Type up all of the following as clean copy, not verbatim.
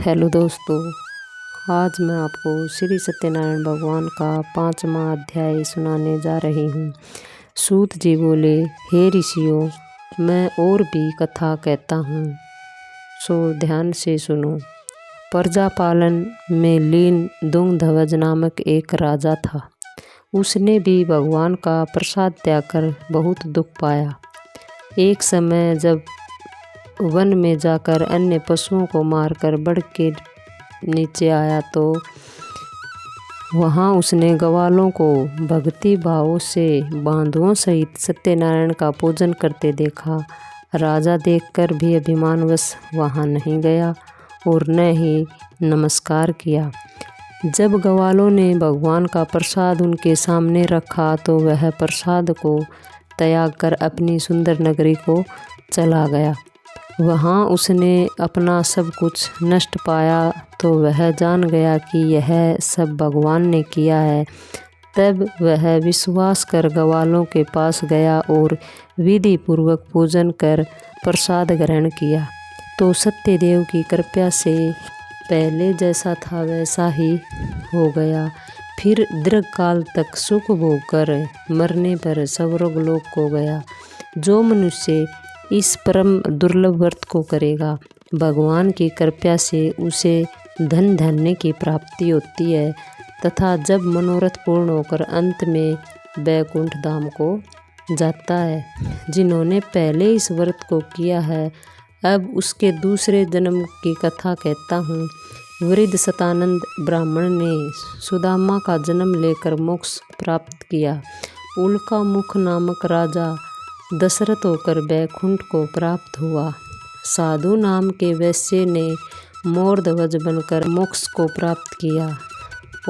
Hello दोस्तों, आज मैं आपको श्री सत्यनारायण भगवान का 5वां अध्याय सुनाने जा रही हूँ। सूत जी बोले, हे ऋषियों, मैं और भी कथा कहता हूँ, सो ध्यान से सुनो। प्रजा पालन में लीन दुंगध्वज नामक एक राजा था। उसने भी भगवान का प्रसाद त्याग कर बहुत दुख पाया। एक समय जब वन में जाकर अन्य पशुओं को मारकर बढ़ के नीचे आया तो वहाँ उसने ग्वालों को भक्ति भाव से बांधुओं सहित सत्यनारायण का पूजन करते देखा। राजा देखकर भी अभिमानवश वहाँ नहीं गया और न ही नमस्कार किया। जब ग्वालों ने भगवान का प्रसाद उनके सामने रखा तो वह प्रसाद को त्याग कर अपनी सुंदर नगरी को चला गया। वहाँ उसने अपना सब कुछ नष्ट पाया तो वह जान गया कि यह सब भगवान ने किया है। तब वह विश्वास कर ग्वालों के पास गया और विधि पूर्वक पूजन कर प्रसाद ग्रहण किया तो सत्यदेव की कृपा से पहले जैसा था वैसा ही हो गया। फिर दीर्घकाल तक सुख भोग कर मरने पर स्वर्गलोक को गया। जो मनुष्य इस परम दुर्लभ व्रत को करेगा, भगवान की कृपा से उसे धन धान्य की प्राप्ति होती है तथा जब मनोरथ पूर्ण होकर अंत में वैकुंठ धाम को जाता है। जिन्होंने पहले इस व्रत को किया है, अब उसके दूसरे जन्म की कथा कहता हूँ। वृद्ध शतानंद ब्राह्मण ने सुदामा का जन्म लेकर मोक्ष प्राप्त किया। उल्का मुख नामक राजा दशरथ होकर वैकुंठ को प्राप्त हुआ। साधु नाम के वैश्य ने मोरध्वज बनकर मोक्ष को प्राप्त किया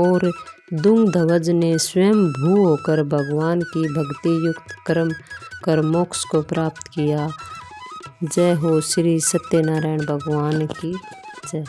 और दुंगध्वज ने स्वयं भू होकर भगवान की भक्ति युक्त कर्म कर मोक्ष को प्राप्त किया। जय हो श्री सत्यनारायण भगवान की जय।